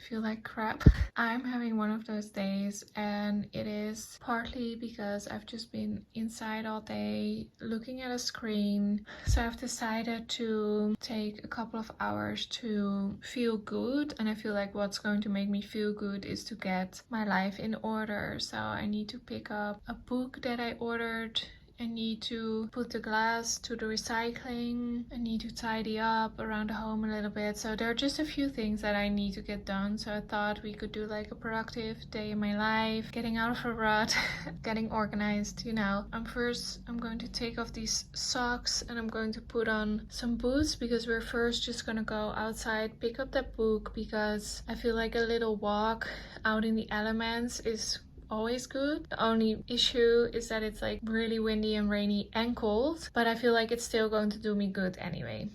feel like crap. I'm having one of those days, and it is partly because I've just been inside all day looking at a screen. So I've decided to take a couple of hours to feel good, and I feel like what's going to make me feel good is to get my life in order. So I need to pick up a book that I ordered. I need to put the glass to the recycling. I need to tidy up around the home a little bit. So there are just a few things that I need to get done. So I thought we could do like a productive day in my life, getting out of a rut, getting organized, you know. I'm going to take off these socks and I'm going to put on some boots because we're first just gonna go outside, pick up that book because I feel like a little walk out in the elements is always good. The only issue is that it's like really windy and rainy and cold, but I feel like it's still going to do me good anyway.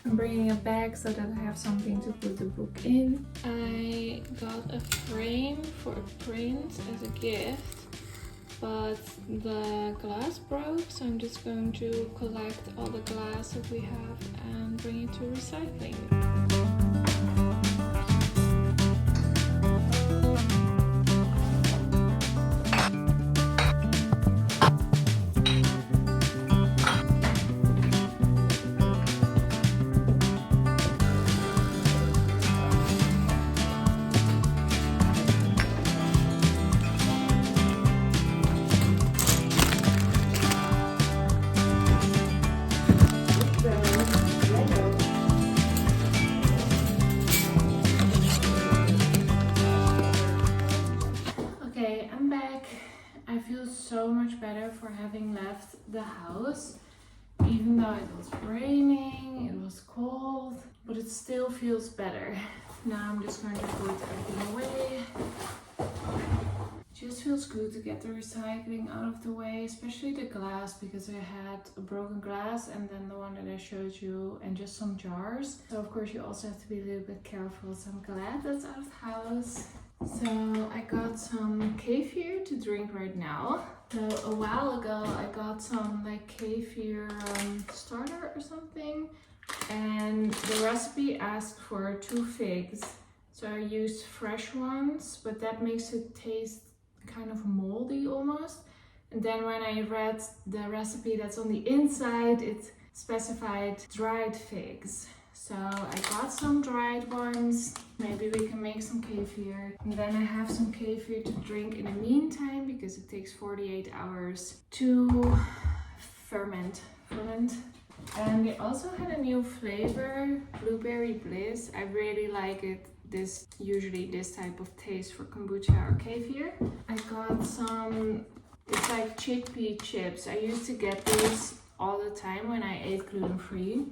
I'm bringing a bag so that I have something to put the book in. I got a frame for a print as a gift, but the glass broke, so I'm just going to collect all the glass that we have and bring it to recycling. Okay, I'm back. I feel so much better for having left the house, even though it was raining, it was cold, but it still feels better. Now I'm just going to put everything away. It just feels good to get the recycling out of the way, especially the glass, because I had a broken glass and then the one that I showed you and just some jars. So of course you also have to be a little bit careful, so I'm glad that's out of the house. So I got some kefir to drink right now. So a while ago I got some like kefir starter or something, and the recipe asked for 2 figs. So I used fresh ones, but that makes it taste kind of moldy almost. And then when I read the recipe that's on the inside, it specified dried figs. So I got some dried ones. Maybe we can make some kefir. And then I have some kefir to drink in the meantime because it takes 48 hours to ferment. And they also had a new flavor, blueberry bliss. I really like it. Usually this type of taste for kombucha or kefir. I got some, it's like chickpea chips. I used to get these all the time when I ate gluten-free,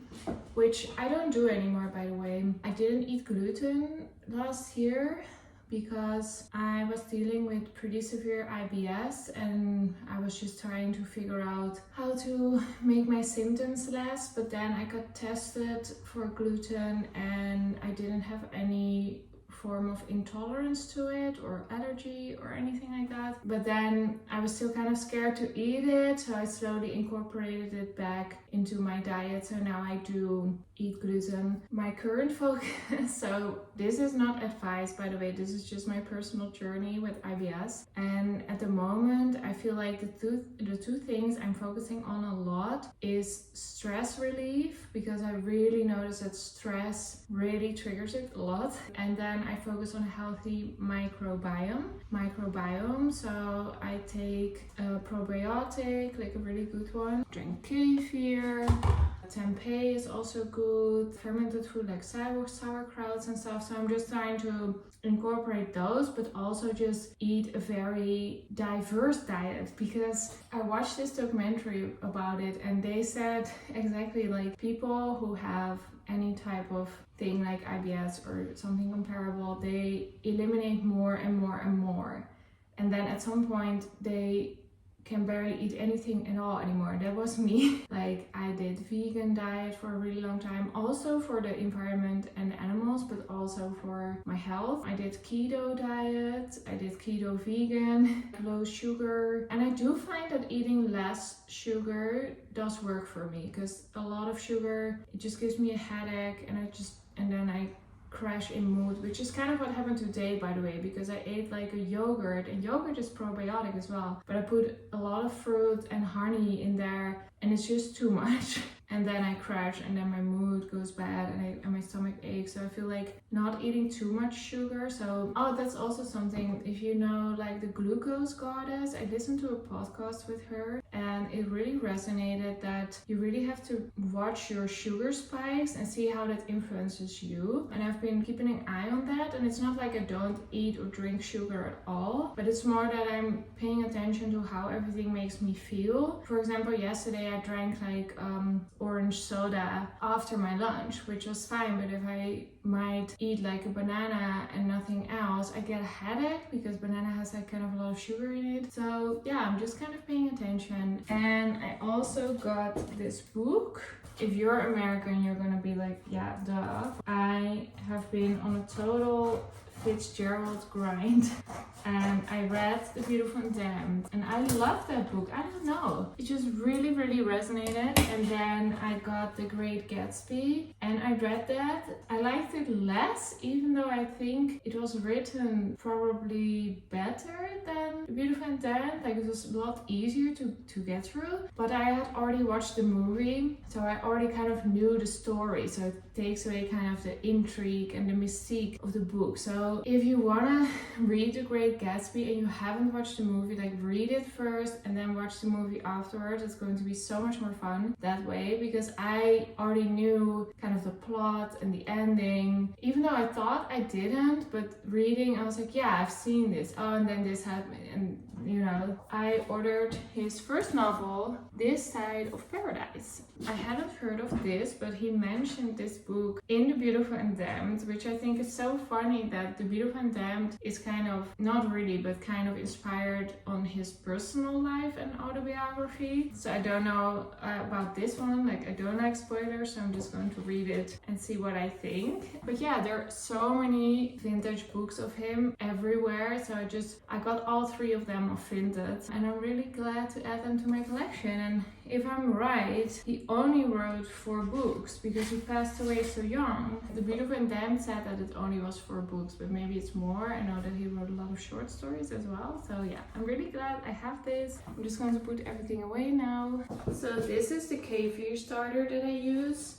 which I don't do anymore, by the way. I didn't eat gluten last year because I was dealing with pretty severe IBS and I was just trying to figure out how to make my symptoms less. But then I got tested for gluten and I didn't have any form of intolerance to it or allergy or anything like that. But then I was still kind of scared to eat it, so I slowly incorporated it back into my diet. So now I do eat gluten. My current focus, so this is not advice, by the way, this is just my personal journey with IBS. And at the moment, I feel like the two things I'm focusing on a lot is stress relief, because I really notice that stress really triggers it a lot. And then I focus on a healthy microbiome. So I take a probiotic, like a really good one. Drink kefir. Tempeh is also good. Fermented food like sauerkrauts and stuff. So I'm just trying to incorporate those, but also just eat a very diverse diet, because I watched this documentary about it and they said exactly like people who have any type of thing like IBS or something comparable, they eliminate more and more and more. And then at some point they can barely eat anything at all anymore. That was me. Like, I did vegan diet for a really long time, also for the environment and the animals, but also for my health. I did keto diet, I did keto vegan, low sugar, and I do find that eating less sugar does work for me, because a lot of sugar, it just gives me a headache, and then I crash in mood, which is kind of what happened today, by the way, because I ate like a yogurt, and yogurt is probiotic as well, but I put a lot of fruit and honey in there, and it's just too much. And then I crash, and then my mood goes bad, and my stomach aches. So I feel like not eating too much sugar. So, oh, that's also something, if you know, like the glucose goddess, I listened to a podcast with her, and it really resonated that you really have to watch your sugar spikes and see how that influences you. And I've been keeping an eye on that, and it's not like I don't eat or drink sugar at all, but it's more that I'm paying attention to how everything makes me feel. For example, yesterday I drank like orange soda after my lunch, which was fine, but if I might eat like a banana and nothing else, I get a headache because banana has like kind of a lot of sugar in it. So yeah, I'm just kind of paying attention. And I also got this book. If you're American, you're gonna be like, yeah, duh. I have been on a total Fitzgerald grind, and I read The Beautiful and Damned, and I love that book. I don't know, it just really resonated. And then I got The Great Gatsby, and I read that. I liked it less, even though I think it was written probably better than The Beautiful and Damned. Like, it was a lot easier to get through, but I had already watched the movie, so I already kind of knew the story, so it takes away kind of the intrigue and the mystique of the book. So if you wanna read The Great Gatsby and you haven't watched the movie, like, read it first and then watch the movie afterwards. It's going to be so much more fun that way, because I already knew kind of the plot and the ending, even though I thought I didn't. But reading, I was like, yeah, I've seen this. Oh, and then this happened. And you know, I ordered his first novel, This Side of Paradise. I hadn't heard of this, but he mentioned this book in The Beautiful and Damned, which I think is so funny that The Beautiful and Damned is kind of, not really, but kind of inspired on his personal life and autobiography. So I don't know about this one, like, I don't like spoilers, so I'm just going to read it and see what I think. But yeah, there are so many vintage books of him everywhere, so I got all three of them of Vinted, and I'm really glad to add them to my collection. And if I'm right, he only wrote 4 books because he passed away so young. The Beautiful and Damned said that it only was 4 books, but maybe it's more. I know that he wrote a lot of short stories as well. So yeah, I'm really glad I have this. I'm just going to put everything away now. So this is the kefir starter that I use.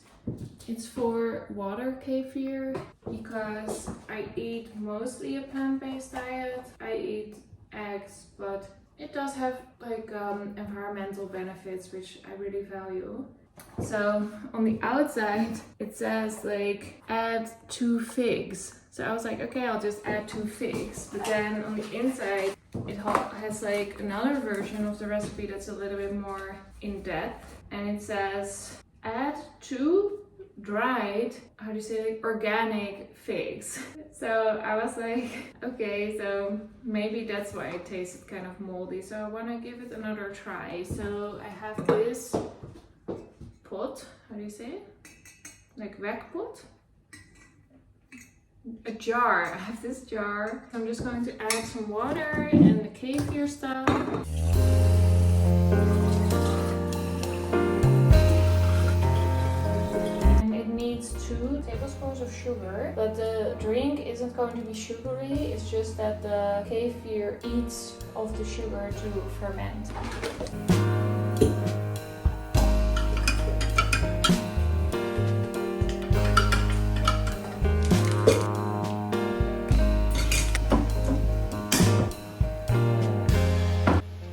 It's for water kefir because I eat mostly a plant-based diet. I eat eggs, but it does have like environmental benefits, which I really value. So on the outside it says like add 2 figs. So I was like, okay, I'll just add 2 figs. But then on the inside it has like another version of the recipe that's a little bit more in depth, and it says add 2 dried, how do you say, like, organic figs. So I was like, okay, so maybe that's why it tasted kind of moldy. So I want to give it another try. So I have this pot, how do you say it? Like wekpot? A jar. I have this jar. So I'm just going to add some water and the kefir stuff. Needs 2 tablespoons of sugar, but the drink isn't going to be sugary. It's just that the kefir eats off the sugar to ferment.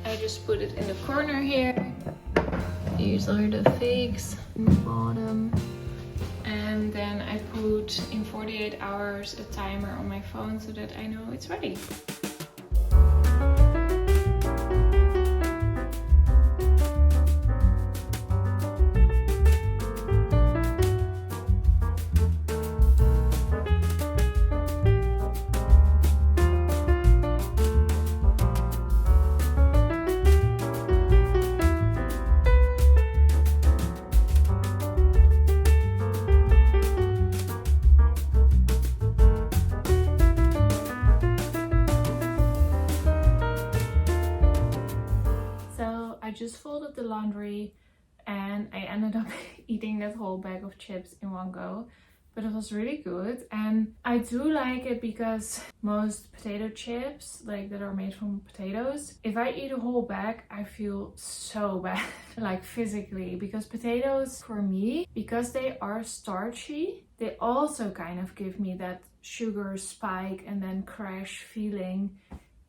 I just put it in the corner here. These are the figs in the bottom. And then I put in 48 hours a timer on my phone so that I know it's ready. just folded the laundry and I ended up eating that whole bag of chips in one go. But it was really good, and I do like it because most potato chips, like that are made from potatoes, if I eat a whole bag, I feel so bad, like physically, because potatoes for me, because they are starchy, they also kind of give me that sugar spike and then crash feeling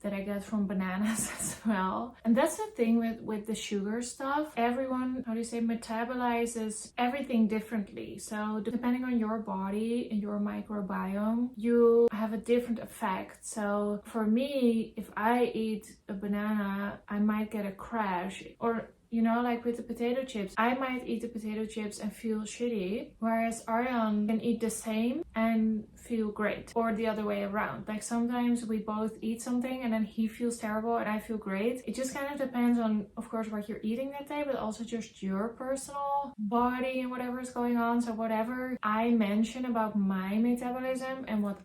that I get from bananas as well. And that's the thing with the sugar stuff. Everyone, how do you say, metabolizes everything differently. So depending on your body and your microbiome, you have a different effect. So for me, if I eat a banana, I might get a crash, or you know, like with the potato chips, I might eat the potato chips and feel shitty, whereas Arjan can eat the same and feel great, or the other way around. Like sometimes we both eat something and then he feels terrible and I feel great. It just kind of depends on, of course, what you're eating that day, but also just your personal body and whatever is going on. So whatever I mention about my metabolism and what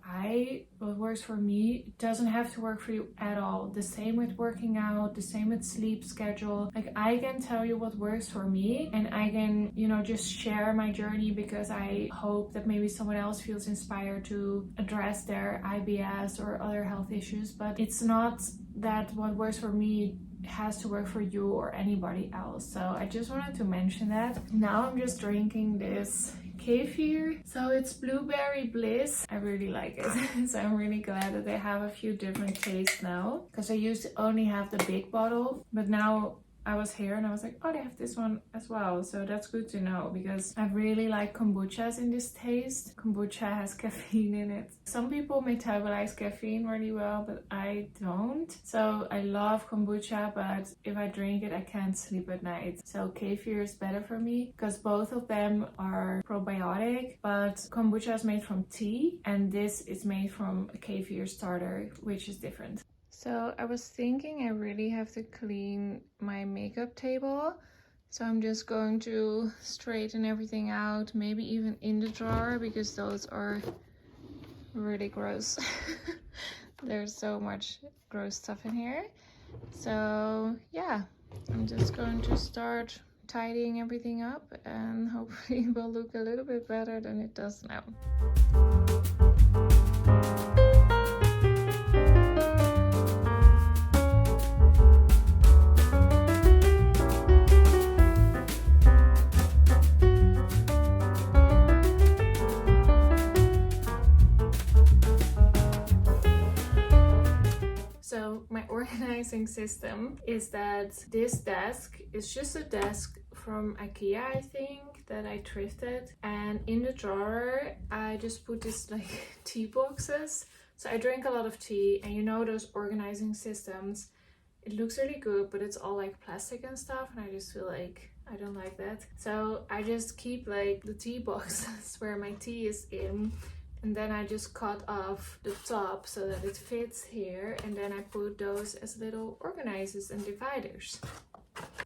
works for me doesn't have to work for you at all. The same with working out, the same with sleep schedule. Like I can tell you what works for me, and I can, you know, just share my journey because I hope that maybe someone else feels inspired to address their IBS or other health issues. But it's not that what works for me has to work for you or anybody else. So I just wanted to mention that. Now I'm just drinking this kefir. So it's blueberry bliss. I really like it. So I'm really glad that they have a few different tastes now, because I used to only have the big bottle, but now I was here and I was like, oh, they have this one as well. So that's good to know, because I really like kombuchas in this taste. Kombucha has caffeine in it. Some people metabolize caffeine really well, but I don't. So I love kombucha, but if I drink it, I can't sleep at night. So kefir is better for me because both of them are probiotic, but kombucha is made from tea and this is made from a kefir starter, which is different. So I was thinking I really have to clean my makeup table. So I'm just going to straighten everything out, maybe even in the drawer, because those are really gross. There's so much gross stuff in here. So yeah, I'm just going to start tidying everything up and hopefully it will look a little bit better than it does now. So my organizing system is that this desk is just a desk from IKEA, I think, that I thrifted. And in the drawer, I just put this like tea boxes. So I drink a lot of tea, and you know those organizing systems, it looks really good, but it's all like plastic and stuff. And I just feel like I don't like that. So I just keep like the tea boxes where my tea is in. And then I just cut off the top so that it fits here, and then I put those as little organizers and dividers.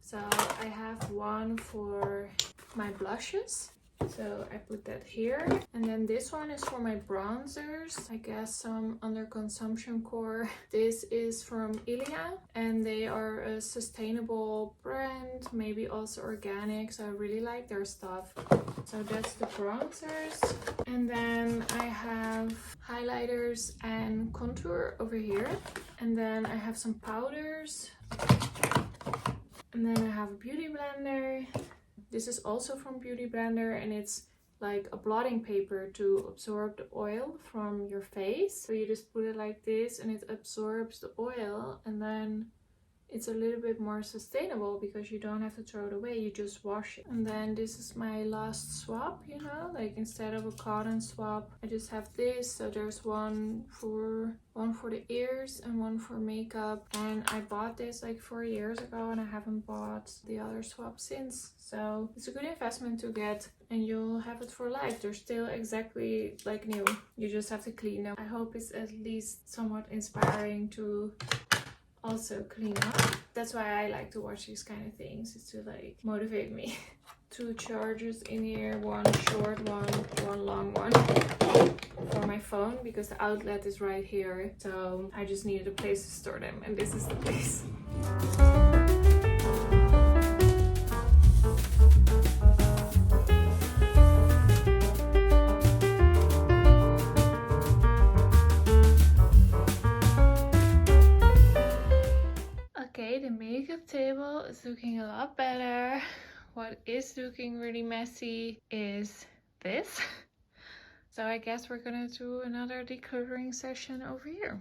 So I have one for my blushes, so I put that here, and then this one is for my bronzers, I guess some under consumption core. This is from Ilia, and they are a sustainable brand, maybe also organic, so I really like their stuff. So that's the bronzers, and then I have highlighters and contour over here, and then I have some powders, and then I have a beauty blender. This is also from Beauty Blender, and it's like a blotting paper to absorb the oil from your face. So you just put it like this and it absorbs the oil, and then it's a little bit more sustainable because you don't have to throw it away, you just wash it. And then this is my last swab, you know, like instead of a cotton swab, I just have this. So there's one for the ears and one for makeup. And I bought this like 4 years ago and I haven't bought the other swab since. So it's a good investment to get, and you'll have it for life. They're still exactly like new. You just have to clean them. I hope it's at least somewhat inspiring to also clean up. That's why I like to watch these kind of things, is to like motivate me. 2 chargers in here, one short one, one long one for my phone, because the outlet is right here. So I just needed a place to store them, and this is the place. table is looking a lot better. What is looking really messy is this. So I guess we're gonna do another decluttering session over here.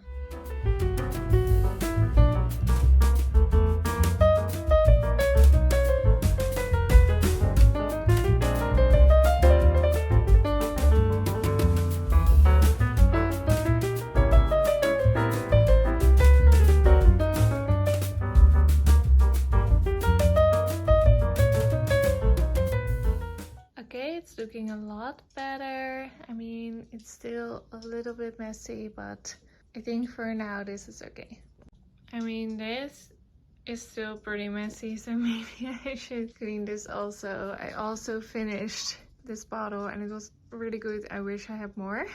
It's looking a lot better. I mean, it's still a little bit messy, but I think for now this is okay. I mean, this is still pretty messy, so maybe I should clean this also. I also finished this bottle and it was really good. I wish I had more.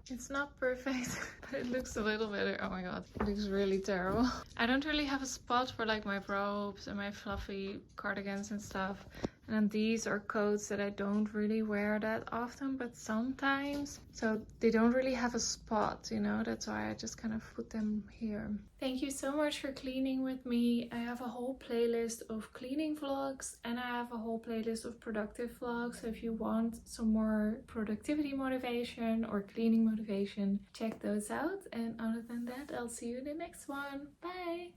It's not perfect, but it looks a little better. Oh my god, it looks really terrible. I don't really have a spot for like my robes and my fluffy cardigans and stuff. And then these are coats that I don't really wear that often, but sometimes. So they don't really have a spot, you know, that's why I just kind of put them here. Thank you so much for cleaning with me. I have a whole playlist of cleaning vlogs and I have a whole playlist of productive vlogs. So if you want some more productivity motivation or cleaning motivation, check those out. And other than that, I'll see you in the next one. Bye!